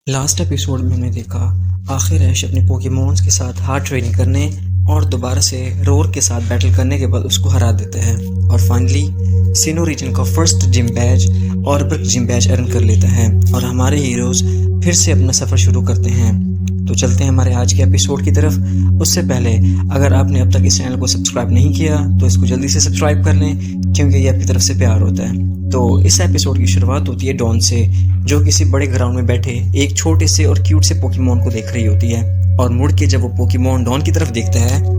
Last episode में हमने देखा आखिर ऐश अपने पोकेमॉन्स के साथ हार्ड ट्रेनिंग करने और दोबारा से रोर के साथ बैटल करने के बाद उसको हरा देते हैं और फाइनली सिनो रीजन का फर्स्ट जिम बैज और ब्रिक जिम बैज अर्न कर लेता है और हमारे हीरोज फिर से अपना सफ़र शुरू करते हैं। तो चलते हैं हमारे आज के एपिसोड की तरफ। उससे पहले अगर आपने अब तक इस चैनल को सब्सक्राइब नहीं किया तो इसको जल्दी से सब्सक्राइब कर लें, क्योंकि ये आपकी तरफ से प्यार होता है। तो इस एपिसोड की शुरुआत होती है डॉन से, जो किसी बड़े ग्राउंड में बैठे एक छोटे से और क्यूट से पोकेमॉन को देख रही होती है। और मुड़ के जब वो पोकेमॉन डॉन की तरफ देखता है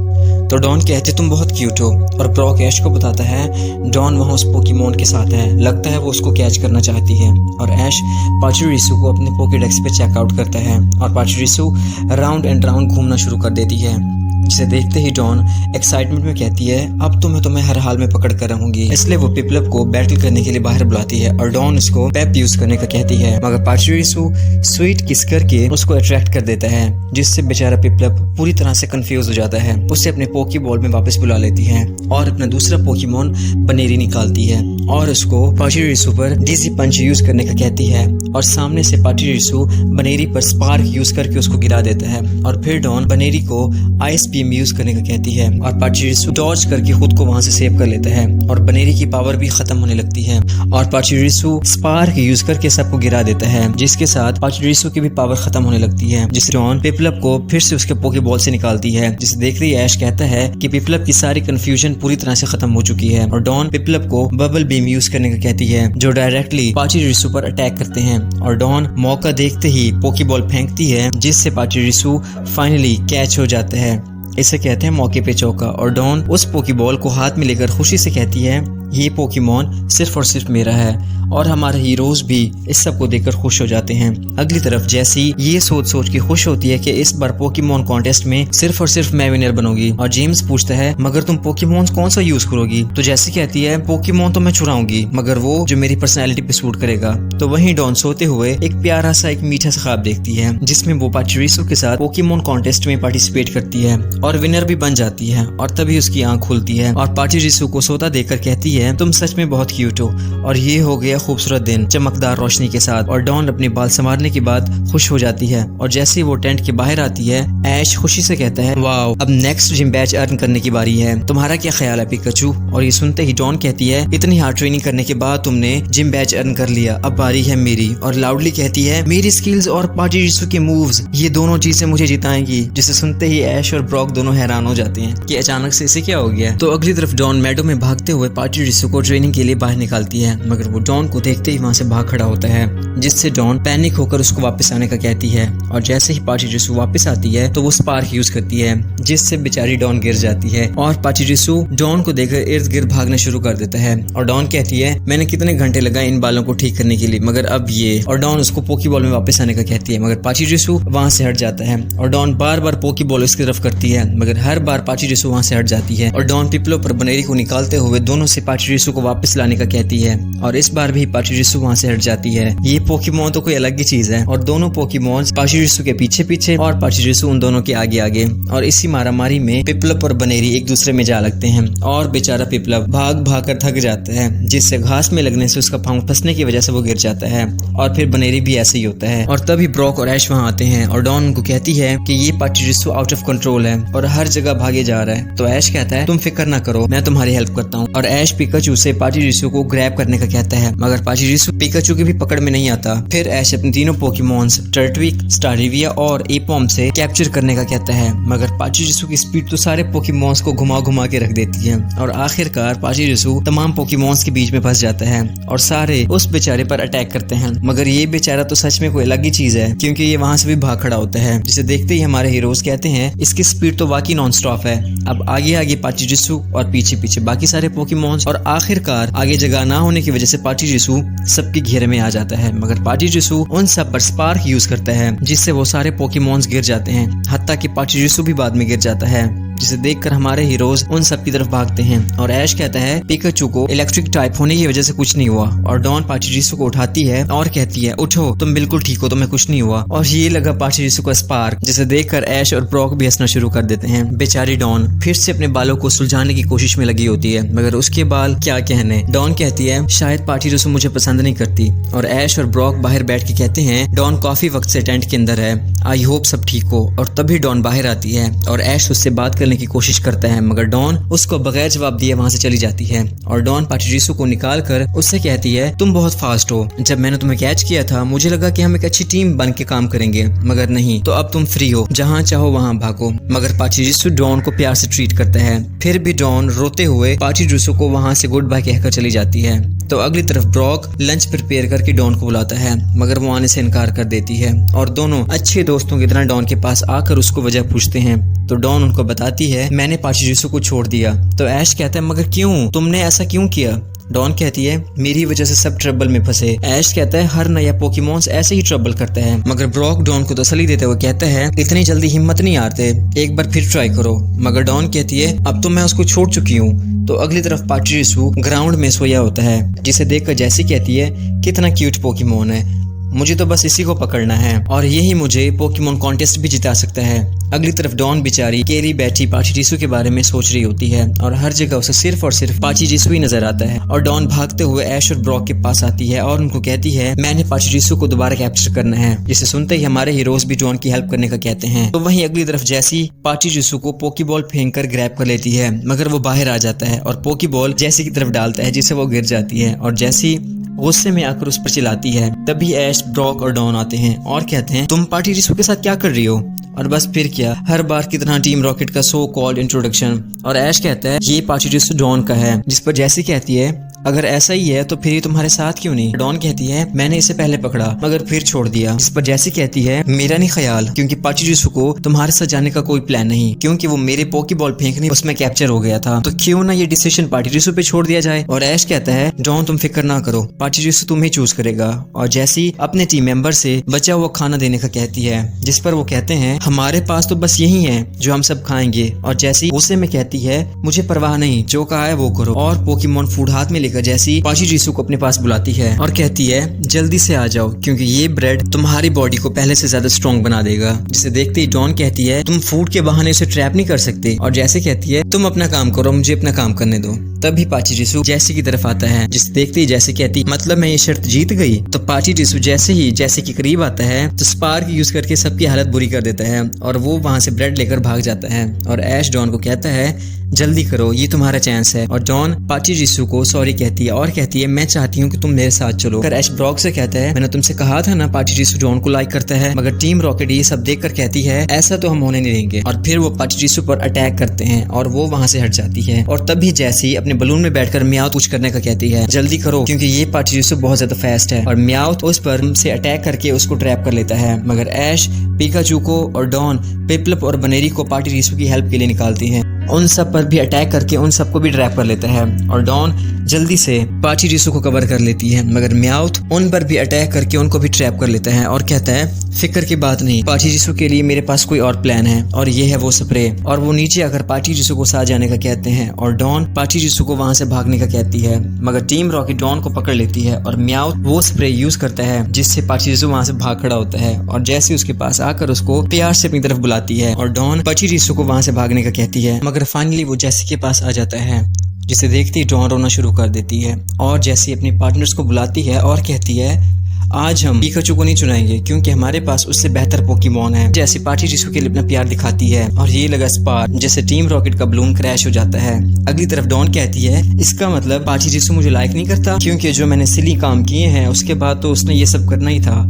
तो डॉन कहते तुम बहुत क्यूट हो, और ब्रॉक ऐश को बताता है डॉन वहाँ उस पोकेमॉन के साथ है, लगता है वो उसको कैच करना चाहती है। और ऐश पाचुरिसु को अपने पोकेडेक्स पे चेकआउट करता है और पाचुरिसु राउंड एंड राउंड घूमना शुरू कर देती है, जिसे देखते ही डॉन एक्साइटमेंट में कहती है अब तो मैं तुम्हें हर हाल में पकड़ कर रहूंगी। इसलिए वो पिपलप को बैटल करने के लिए बाहर बुलाती है और डॉन उसको पेप यूज करने का कहती है, मगर पाचुरिसु स्वीट किस करके उसको अट्रैक्ट कर देता है, जिससे बेचारा पिपलप पूरी तरह से कंफ्यूज हो जाता है। उसे अपने पोकी बॉल में वापस बुला लेती है और अपना दूसरा पोकेमॉन बनेरी निकालती है और उसको पाचुरिसु पर डीजी पंच यूज करने का कहती है और सामने से पाचुरिसु बनेरी पर स्पार्क यूज करके उसको गिरा देता है। और फिर डॉन बनेरी को आइस बीम यूज करने का कहती है और पाचुरिसु डॉज करके खुद को वहां से सेव कर लेता है और बनेरी की पावर भी खत्म होने लगती है और पाचुरिसु स्पार्क यूज करके सबको गिरा देता है, जिसके साथ पाचुरिसु की भी पावर खत्म होने लगती है, जिससे डॉन पिपलप को फिर से उसके पोके बॉल से निकालती है, जिसे देख रही ऐश कहता है कि पिपलप की सारी कंफ्यूजन पूरी तरह से खत्म हो चुकी है। और डॉन पिपलप को बबल बीम यूज करने का कहती है, जो डायरेक्टली पाचुरिसु पर अटैक करते हैं और डॉन मौका देखते ही पोकी बॉल फेंकती है, जिससे पाचुरिसु फाइनली कैच हो जाता है। इसे कहते हैं मौके पे चौका। और डॉन उस पोकी बॉल को हाथ में लेकर खुशी से कहती है ये पोकेमॉन सिर्फ और सिर्फ मेरा है। और हमारे हीरोज भी इस सब को देखकर खुश हो जाते हैं। अगली तरफ जैसी ये सोच के खुश होती है कि इस बार पोकेमॉन कॉन्टेस्ट में सिर्फ और सिर्फ मैं विनर बनूंगी। और जेम्स पूछता है मगर तुम पोकेमॉन कौन सा यूज करोगी? तो जैसी कहती है पोकेमॉन तो मैं चुराऊंगी, मगर वो जो मेरी पर्सनैलिटी पे सूट करेगा। तो वहीं डॉन सोते हुए एक प्यारा सा एक मीठा सा ख्वाब देखती है, जिसमें वो पाचुरिसु के साथ पोकेमॉन कॉन्टेस्ट में पार्टिसिपेट करती है और विनर भी बन जाती है। और तभी उसकी आंख खुलती है और पाचुरिसु को सोता देखकर कहती है तुम सच में बहुत क्यूट हो। और ये हो गया खूबसूरत दिन चमकदार रोशनी के साथ। और डॉन अपने बाल संवारने के बाद खुश हो जाती है और जैसे ही वो टेंट के बाहर आती है ऐश खुशी से कहता है वाओ अब नेक्स्ट जिम बैच अर्न करने की बारी है, तुम्हारा क्या ख्याल है पिकाचू? और ये सुनते ही डॉन कहती है इतनी हार्ड ट्रेनिंग करने के बाद तुमने जिम बैच अर्न कर लिया, अब बारी है मेरी। और लाउडली कहती है मेरी स्किल्स और पाचुरिसु के मूव्स ये दोनों चीजें मुझे जिताएंगी, जिसे सुनते ही ऐश और ब्रॉक दोनों हैरान हो जाते हैं कि अचानक से इसे क्या हो गया। तो अगली तरफ डॉन मैडो में भागते हुए पाचुरिसु को ट्रेनिंग के लिए बाहर निकालती है, मगर वो डॉन को देखते ही वहां से भाग खड़ा होता है, जिससे डॉन पैनिक होकर उसको वापस आने का कहती है। और जैसे ही पाचुरिसु वापस आती है तो वो स्पार्क यूज करती है, जिससे बेचारी डॉन गिर जाती है और पाचुरिसु डॉन को देखकर इर्द गिर्द भागना शुरू कर देता है। और डॉन कहती है मैंने कितने घंटे लगाए इन बालों को ठीक करने के लिए, मगर अब ये। और डॉन उसको पोकी बॉल में वापस आने का कहती है, मगर पाचुरिसु वहां से हट जाता है और डॉन बार बार पोकी बॉल उसकी तरफ करती है, मगर हर बार पाचुरिसु वहां से हट जाती है। और डॉन पिपलो पर बनेरी को निकालते हुए दोनों से पाचुरिसु को वापस लाने का कहती है और इस बार भी पाचुरिसु वहां से हट जाती है। ये पोकेमॉन तो कोई अलग ही चीज है और दोनों पोकेमॉन पाचुरिसु के पीछे पीछे और पाचुरिसु उन दोनों के आगे आगे। और इसी मारामारी में पिपलप और बनेरी एक दूसरे में जा लगते हैं और बेचारा पिपलप भाग भाग कर थक जाता है, जिससे घास में लगने से उसका पांव फंसने की वजह से वो गिर जाता है। और फिर बनेरी भी ऐसे ही होता है। और तभी ब्रॉक और ऐश वहां आते हैं और डॉन उनको कहती है कि ये पाचुरिसु आउट ऑफ कंट्रोल है और हर जगह भागे जा रहा है। तो ऐश कहता है तुम फिक्र ना करो, मैं तुम्हारी हेल्प करता हूँ। और ऐश पिकाचू से पाचुरिसु को ग्रैब करने का कहता है, मगर पाचुरिसु पिकाचू की भी पकड़ में नहीं आता। फिर ऐश अपने तीनों पोकेमॉन्स टर्टविक, स्टारविया और एपॉम से कैप्चर करने का कहता है, मगर पाचुरिसु की स्पीड तो सारे पोकेमॉन्स को घुमा घुमा के रख देती है और आखिरकार पाचुरिसु तमाम पोकेमॉन्स के बीच में फंस जाता है और सारे उस बेचारे पर अटैक करते हैं। मगर ये बेचारा तो सच में कोई अलग ही चीज है, क्योंकि ये वहां से भी भाग खड़ा होता है, जिसे देखते ही हमारे हीरोज कहते हैं इसकी स्पीड तो वाकई नॉन स्टॉप है। अब आगे आगे पाचुरिसु और पीछे पीछे बाकी सारे पोकेमॉन्स और आखिरकार आगे जगह ना होने की वजह से पाचुरिसु सबके घेरे में आ जाता है, मगर पाचुरिसु उन सब पर स्पार्क यूज करता है, जिससे वो सारे पोकेमॉन्स गिर जाते हैं, हत्ता कि पाचुरिसु भी बाद में गिर जाता है। जिसे देखकर हमारे हीरोज उन सब की तरफ भागते हैं और ऐश कहता है पिकाचू को इलेक्ट्रिक टाइप होने की वजह से कुछ नहीं हुआ और डॉन पाचिरिसु को उठाती है और कहती है उठो, तुम बिल्कुल ठीक हो, तुम्हें कुछ नहीं हुआ। और ये लगा पाचिरिसु का स्पार्क, जिसे देखकर ऐश और ब्रॉक भी हंसना शुरू कर देते हैं। बेचारी डॉन फिर से अपने बालों को सुलझाने की कोशिश में लगी होती है, मगर उसके बाल क्या कहने। डॉन कहती है शायद पाचिरिसु मुझे पसंद नहीं करती और ऐश और ब्रॉक बाहर बैठ के कहते हैं डॉन काफी वक्त से टेंट के अंदर है, आई होप सब ठीक हो। और तभी डॉन बाहर आती है और ऐश उससे बात करने की कोशिश करता है, मगर डॉन उसको बगैर जवाब दिए वहां से चली जाती है। और डॉन पाचिरिसु को निकाल कर उससे कहती है तुम बहुत फास्ट हो, जब मैंने तुम्हें कैच किया था मुझे लगा कि हम एक अच्छी टीम बन के काम करेंगे, मगर नहीं, तो अब तुम फ्री हो, जहाँ चाहो वहाँ भागो। मगर पाचिरिसु डॉन को प्यार से ट्रीट करता है। फिर भी डॉन रोते हुए पाचिरिसु को वहाँ से गुड बाय कहकर चली जाती है। तो अगली तरफ ब्रॉक लंच प्रिपेयर करके डॉन को बुलाता है, मगर वो आने से इनकार कर देती है और दोनों अच्छे दोस्तों की तरह डॉन के पास आकर उसको वजह पूछते हैं। तो डॉन उनको बताती है मैंने पाचिरिसु को छोड़ दिया। तो ऐश कहता है मगर क्यों, तुमने ऐसा क्यों किया? डॉन कहती है मेरी वजह से सब ट्रबल में फंसे। ऐश कहता है हर नया पोकेमॉन्स ऐसे ही ट्रबल करता है, मगर ब्रॉक डॉन को तसल्ली देते हुए कहता है इतनी जल्दी हिम्मत नहीं हारते, एक बार फिर ट्राई करो। मगर डॉन कहती है अब तो मैं उसको छोड़ चुकी हूँ। तो अगली तरफ पाचिरिसु ग्राउंड में सोया होता है, जिसे देखकर जैसी कहती है कितना क्यूट पोकेमॉन है, मुझे तो बस इसी को पकड़ना है और यही मुझे पोकेमॉन कॉन्टेस्ट भी जिता सकता है। अगली तरफ डॉन बेचारी केरी बैठी पाचिरिसु के बारे में सोच रही होती है और हर जगह उसे सिर्फ और सिर्फ पाचिरिसु ही नजर आता है। और डॉन भागते हुए ऐश और ब्रॉक के पास आती है और उनको कहती है मैंने पाचिरिसु को दोबारा कैप्चर करना है, जिसे सुनते ही हमारे हीरोज भी डॉन की हेल्प करने का कहते हैं। तो वहीं अगली तरफ जैसी पाचिरिसु को पोकीबॉल फेंक कर ग्रैब कर लेती है, मगर वो बाहर आ जाता है और पोकीबॉल जैसी की तरफ डालता है, जिससे वो गिर जाती है और जैसी गुस्से में आकर उस पर चिल्लाती है। तभी ऐश, ब्रॉक और डॉन आते हैं और कहते हैं तुम पाचिरिसु के साथ क्या कर रही हो? और बस फिर क्या, हर बार की तरह टीम रॉकेट का सो कॉल्ड इंट्रोडक्शन। और ऐश कहता है ये पाचिरिसु डॉन का है, जिस पर जैसी कहती है अगर ऐसा ही है तो फिर ये तुम्हारे साथ क्यों नहीं? डॉन कहती है मैंने इसे पहले पकड़ा मगर फिर छोड़ दिया। जिस पर जैसी कहती है मेरा नहीं ख्याल, क्योंकि पाचिरिसु को तुम्हारे साथ जाने का कोई प्लान नहीं, क्योंकि वो मेरे पोकीबॉल फेंकने उसमें कैप्चर हो गया था, तो क्यों ना ये डिसीजन पाचिरिसु पे छोड़ दिया जाए। और ऐश कहता है डॉन तुम फिक्र ना करो, पाचिरिसु तुम्हें चूज करेगा। और जैसी अपने टीम मेंबर से बचा हुआ खाना देने का कहती है, जिस पर वो कहते हैं हमारे पास तो बस यही है जो हम सब खाएंगे। और जैसी गुस्से में कहती है मुझे परवाह नहीं, जो कहा है वो करो। और पोकेमॉन फूड हाथ में लेकर जैसी पाचिरिसु को अपने पास बुलाती है और कहती है जल्दी से आ जाओ, क्योंकि ये ब्रेड तुम्हारी बॉडी को पहले से ज्यादा स्ट्रॉन्ग बना देगा। जिसे देखते ही डॉन कहती है तुम फूड के बहाने उसे ट्रैप नहीं कर सकते। और जैसे कहती है तुम अपना काम करो, मुझे अपना काम करने दो। तभी पाचिरिसु जैसी की तरफ आता है, जिसे देखते ही जैसे कहती मतलब मैं ये शर्त जीत गई। तो पाचिरिसु जैसे ही जैसे के करीब आता है तो स्पार्क यूज करके सबकी हालत बुरी कर देता है और वो वहां से ब्रेड लेकर भाग जाता है। और ऐश डॉन को कहता है जल्दी करो, ये तुम्हारा चांस है। और डॉन पाचिरिसु को सॉरी कहती है और कहती है मैं चाहती हूँ कि तुम मेरे साथ चलो। कर ऐश ब्रॉक से कहता है मैंने तुमसे कहा था ना पाचिरिसु डॉन को लाइक करता है, मगर टीम रॉकेट ये सब देखकर कहती है ऐसा तो हम होने नहीं देंगे। और फिर वो पाचिरिसु पर अटैक करते हैं और वो वहां से हट जाती है। और तभी जैसी अपने बलून में बैठकर म्याउथ कुछ करने का कहती है जल्दी करो, क्योंकि ये पाचिरिसु बहुत ज्यादा फास्ट है। और म्याउथ उस पर से अटैक करके उसको ट्रैप कर लेता है, मगर ऐश पिकाचू को और डॉन पिपलप और बनेरी को पाचिरिसु की हेल्प के लिए निकालती है। उन सब पर भी अटैक करके उन सबको भी ट्रैप कर लेता है और डॉन जल्दी से पाचिरिसु को कवर कर लेती है, मगर म्याउथ उन पर भी अटैक करके उनको भी ट्रैप कर लेता है और कहता है फिक्र की बात नहीं, पाचिरिसु के लिए मेरे पास कोई और प्लान है और ये है वो स्प्रे। और वो नीचे आकर पाचिरिसु को साथ जाने का कहते हैं और डॉन पाचिरिसु को वहां से भागने का कहती है, मगर टीम रॉकेट डॉन को पकड़ लेती है और म्याउथ वो स्प्रे यूज करता है, जिससे पाचिरिसु वहां से भाग खड़ा होता है। और जैसे उसके पास आकर उसको प्यार से अपनी तरफ बुलाती है और डॉन पाचिरिसु को वहां से भागने का कहती है, मगर फाइनली वो जैसी के पास आ जाता है, जिसे देखती डॉन रोना शुरू कर देती है। और जैसी अपने पार्टनर्स को बुलाती है और कहती है आज हम पिकाचू को नहीं चुनाएंगे, क्योंकि हमारे पास उससे बेहतर पोकेमॉन है। जैसे पाचिरिसु के लिए अपना प्यार दिखाती है और ये लगा स्पार्क, जैसे टीम रॉकेट का बलून क्रैश हो जाता है। अगली तरफ डॉन कहती है इसका मतलब पाचिरिसु मुझे लाइक नहीं करता, क्योंकि जो मैंने सिली काम किए हैं उसके बाद तो उसने ये सब करना ही था।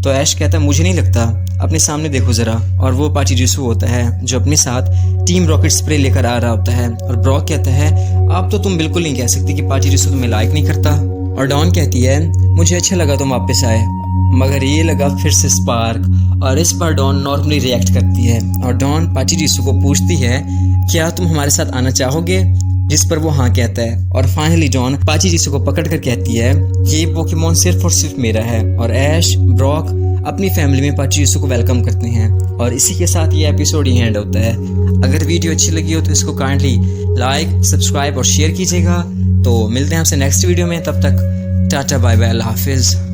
तो ऐश कहता है मुझे नहीं लगता, अपने सामने देखो जरा। और वो पाचिरिसु होता है जो अपने साथ टीम रॉकेट स्प्रे लेकर आ रहा होता है। और ब्रॉक कहता है अब तो तुम बिल्कुल नहीं कह सकती कि पाचिरिसु तुम्हें लाइक नहीं करता। और डॉन कहती है मुझे अच्छा लगा तुम वापस आए, मगर ये लगा फिर से स्पार्क। और इस पर डॉन नॉर्मली रिएक्ट करती है और डॉन पाचिरिसु को पूछती है क्या तुम हमारे साथ आना चाहोगे, जिस पर वो हाँ कहता है। और फाइनली डॉन पाचिरिसु को पकड़ कर कहती है ये पोकेमॉन सिर्फ और सिर्फ मेरा है। और ऐश, ब्रॉक अपनी फैमिली में पाचीसू को वेलकम करते हैं। और इसी के साथ ये एपिसोड ही एंड होता है। अगर वीडियो अच्छी लगी हो तो इसको काइंडली लाइक, सब्सक्राइब और शेयर कीजिएगा। तो मिलते हैं आपसे नेक्स्ट वीडियो में, तब तक टाटा बाय बाय, अल्लाह हाफिज़।